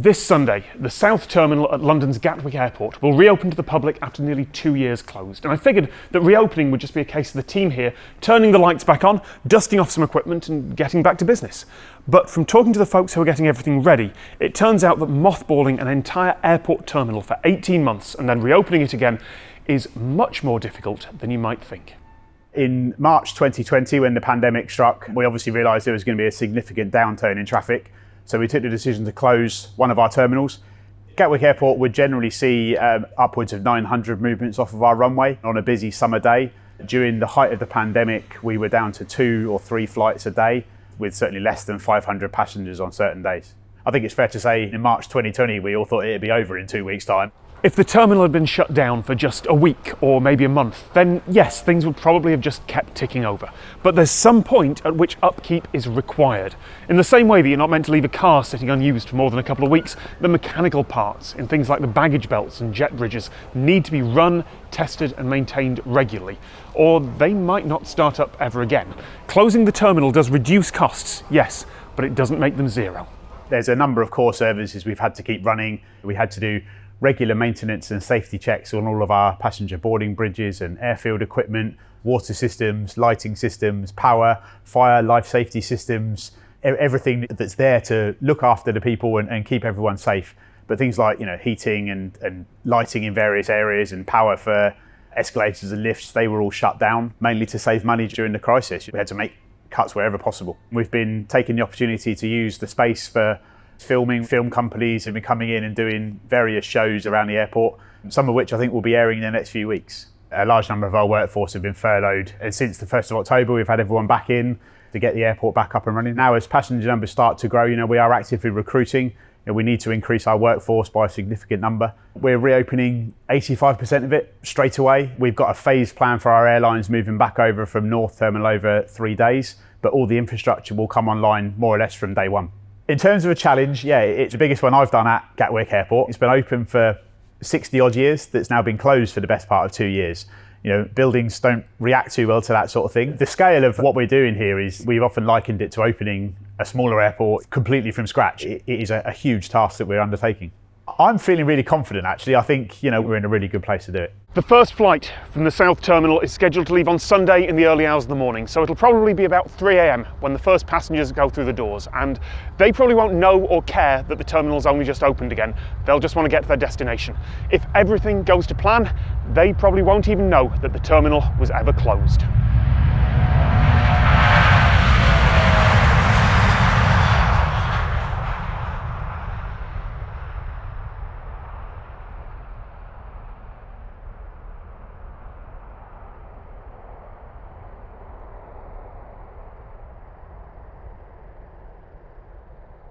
This Sunday, the South Terminal at London's Gatwick Airport will reopen to the public after nearly 2 years closed. And I figured that reopening would just be a case of the team here turning the lights back on, dusting off some equipment and getting back to business. But from talking to the folks who are getting everything ready, it turns out that mothballing an entire airport terminal for 18 months and then reopening it again is much more difficult than you might think. In March 2020, when the pandemic struck, we obviously realised there was going to be a significant downturn in traffic. So we took the decision to close one of our terminals. Gatwick Airport would generally see upwards of 900 movements off of our runway on a busy summer day. During the height of the pandemic, we were down to 2 or 3 flights a day, with certainly less than 500 passengers on certain days. I think it's fair to say in March 2020, we all thought it'd be over in 2 weeks' time. If the terminal had been shut down for just a week or maybe a month, then yes, things would probably have just kept ticking over. But there's some point at which upkeep is required. In the same way that you're not meant to leave a car sitting unused for more than a couple of weeks, the mechanical parts in things like the baggage belts and jet bridges need to be run, tested and maintained regularly, or they might not start up ever again. Closing the terminal does reduce costs, yes, but it doesn't make them zero. There's a number of core services we've had to keep running. We had to do regular maintenance and safety checks on all of our passenger boarding bridges and airfield equipment, water systems, lighting systems, power, fire, life safety systems, everything that's there to look after the people and keep everyone safe. But things like heating and lighting in various areas and power for escalators and lifts, they were all shut down, mainly to save money during the crisis. We had to make cuts wherever possible. We've been taking the opportunity to use the space for film companies have been coming in and doing various shows around the airport, some of which I think will be airing in the next few weeks. A large number of our workforce have been furloughed, and since the 1st of October we've had everyone back in to get the airport back up and running. Now as passenger numbers start to grow, we are actively recruiting. We need to increase our workforce by a significant number. We're reopening 85% of it straight away. We've got a phased plan for our airlines moving back over from North Terminal over 3 days, but all the infrastructure will come online more or less from day one. In terms of a challenge, yeah, it's the biggest one I've done at Gatwick Airport. It's been open for 60 odd years, that's now been closed for the best part of 2 years. Buildings don't react too well to that sort of thing. The scale of what we're doing here is, we've often likened it to opening a smaller airport completely from scratch. It is a huge task that we're undertaking. I'm feeling really confident actually. I think we're in a really good place to do it. The first flight from the South Terminal is scheduled to leave on Sunday in the early hours of the morning, so it'll probably be about 3 a.m. when the first passengers go through the doors, and they probably won't know or care that the terminal's only just opened again. They'll just want to get to their destination. If everything goes to plan, they probably won't even know that the terminal was ever closed.